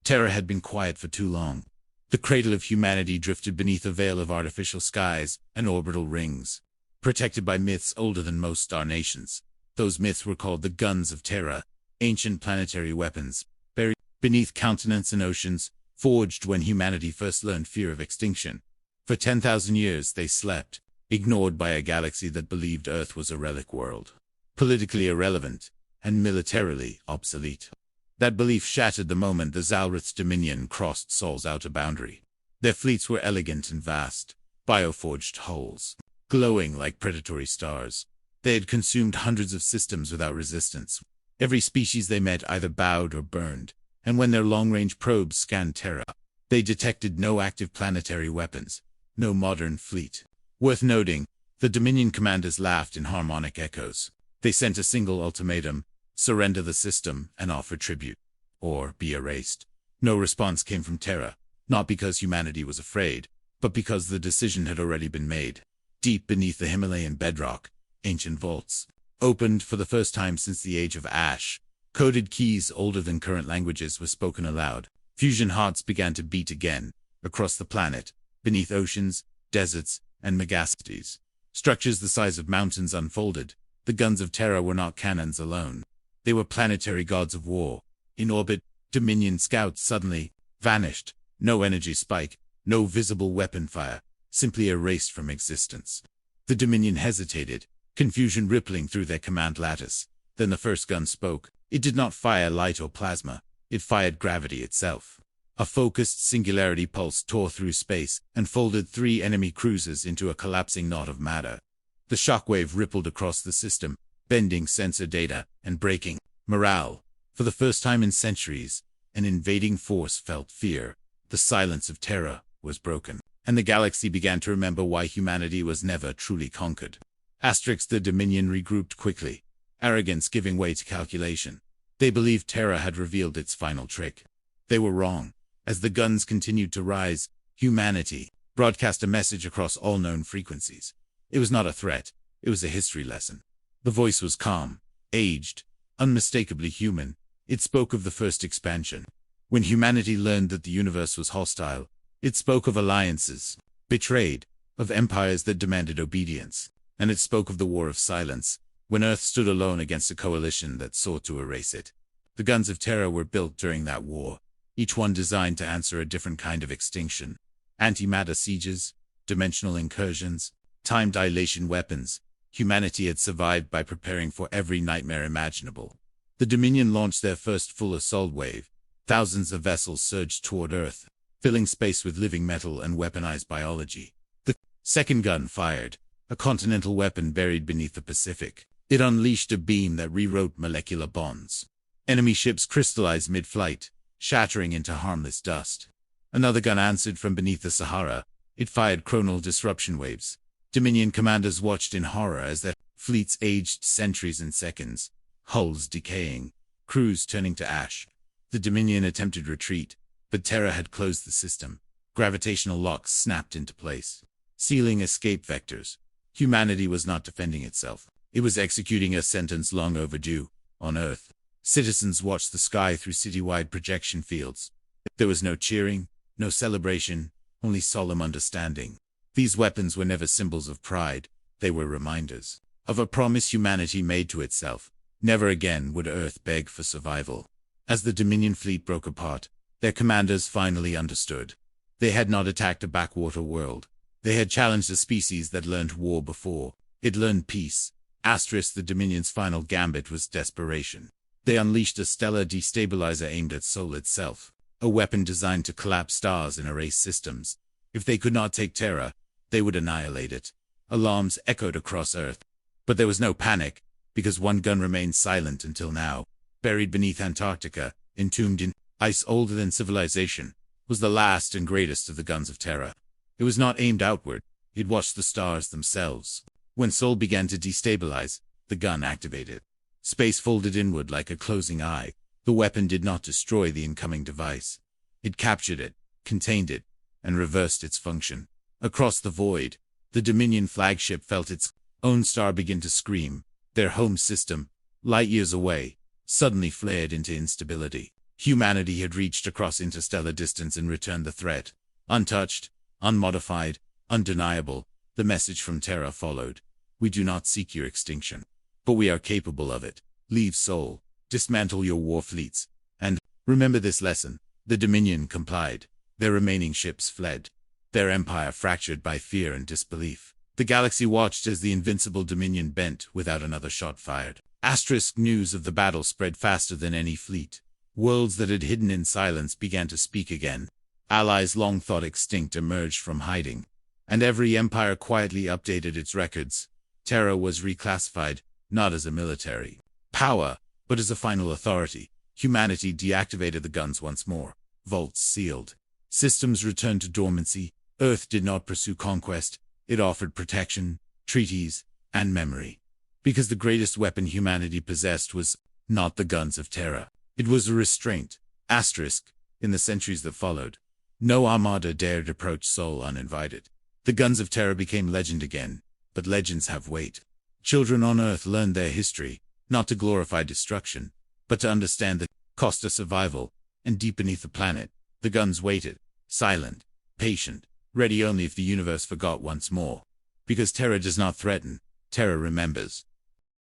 Terra had been quiet for too long. The cradle of humanity drifted beneath a veil of artificial skies and orbital rings, protected by myths older than most star nations. Those myths were called the Guns of Terra, ancient planetary weapons, buried beneath continents and oceans, forged when humanity first learned fear of extinction. For 10,000 years they slept, ignored by a galaxy that believed Earth was a relic world, politically irrelevant, and militarily obsolete. That belief shattered the moment the Zalrith's dominion crossed Sol's outer boundary. Their fleets were elegant and vast, bioforged hulls, glowing like predatory stars. They had consumed hundreds of systems without resistance. Every species they met either bowed or burned, and when their long-range probes scanned Terra, they detected no active planetary weapons, no modern fleet. Worth noting, the Dominion commanders laughed in harmonic echoes. They sent a single ultimatum: surrender the system and offer tribute, or be erased. No response came from Terra, not because humanity was afraid, but because the decision had already been made. Deep beneath the Himalayan bedrock, ancient vaults, opened for the first time since the Age of Ash, coded keys older than current languages were spoken aloud. Fusion hearts began to beat again, across the planet, beneath oceans, deserts, and megacities. Structures the size of mountains unfolded. The Guns of Terra were not cannons alone. They were planetary gods of war. In orbit, Dominion scouts suddenly vanished. No energy spike, no visible weapon fire, simply erased from existence. The Dominion hesitated, confusion rippling through their command lattice. Then the first gun spoke. It did not fire light or plasma. It fired gravity itself. A focused singularity pulse tore through space and folded 3 enemy cruisers into a collapsing knot of matter. The shockwave rippled across the system, bending sensor data and breaking morale. For the first time in centuries, an invading force felt fear. The silence of Terra was broken, and the galaxy began to remember why humanity was never truly conquered. The Dominion regrouped quickly, arrogance giving way to calculation. They believed Terra had revealed its final trick. They were wrong. As the guns continued to rise, humanity broadcast a message across all known frequencies. It was not a threat, it was a history lesson. The voice was calm, aged, unmistakably human. It spoke of the first expansion. When humanity learned that the universe was hostile, it spoke of alliances betrayed, of empires that demanded obedience, and it spoke of the war of silence, when Earth stood alone against a coalition that sought to erase it. The Guns of Terra were built during that war, each one designed to answer a different kind of extinction. Antimatter sieges, dimensional incursions, time dilation weapons. Humanity had survived by preparing for every nightmare imaginable. The Dominion launched their first full assault wave. Thousands of vessels surged toward Earth, filling space with living metal and weaponized biology. The second gun fired, a continental weapon buried beneath the Pacific. It unleashed a beam that rewrote molecular bonds. Enemy ships crystallized mid-flight, shattering into harmless dust. Another gun answered from beneath the Sahara. It fired chronal disruption waves. Dominion commanders watched in horror as their fleets aged centuries and seconds, hulls decaying, crews turning to ash. The Dominion attempted retreat, but Terra had closed the system. Gravitational locks snapped into place, sealing escape vectors. Humanity was not defending itself. It was executing a sentence long overdue. On Earth, citizens watched the sky through citywide projection fields. There was no cheering, no celebration, only solemn understanding. These weapons were never symbols of pride. They were reminders of a promise humanity made to itself. Never again would Earth beg for survival. As the Dominion fleet broke apart, their commanders finally understood. They had not attacked a backwater world. They had challenged a species that learned war before. It learned peace. The Dominion's final gambit was desperation. They unleashed a stellar destabilizer aimed at Sol itself, a weapon designed to collapse stars and erase systems. If they could not take Terra, they would annihilate it. Alarms echoed across Earth. But there was no panic, because one gun remained silent until now. Buried beneath Antarctica, entombed in ice older than civilization, was the last and greatest of the Guns of Terra. It was not aimed outward, it watched the stars themselves. When Sol began to destabilize, the gun activated. Space folded inward like a closing eye. The weapon did not destroy the incoming device. It captured it, contained it, and reversed its function. Across the void, the Dominion flagship felt its own star begin to scream. Their home system, light years away, suddenly flared into instability. Humanity had reached across interstellar distance and returned the threat. Untouched, unmodified, undeniable, the message from Terra followed. We do not seek your extinction, but we are capable of it. Leave Sol, dismantle your war fleets, and remember this lesson. The Dominion complied. Their remaining ships fled. Their empire fractured by fear and disbelief. The galaxy watched as the invincible Dominion bent without another shot fired. News of the battle spread faster than any fleet. Worlds that had hidden in silence began to speak again. Allies long thought extinct emerged from hiding, and every empire quietly updated its records. Terra was reclassified, not as a military power, but as a final authority. Humanity deactivated the guns once more. Vaults sealed. Systems returned to dormancy. Earth did not pursue conquest. It offered protection, treaties, and memory. Because the greatest weapon humanity possessed was not the Guns of Terra. It was a restraint. In the centuries that followed, no armada dared approach Sol uninvited. The Guns of Terra became legend again, but legends have weight. Children on Earth learned their history, not to glorify destruction, but to understand the cost of survival, and deep beneath the planet, the guns waited, silent, patient, ready only if the universe forgot once more. Because Terra does not threaten, Terra remembers.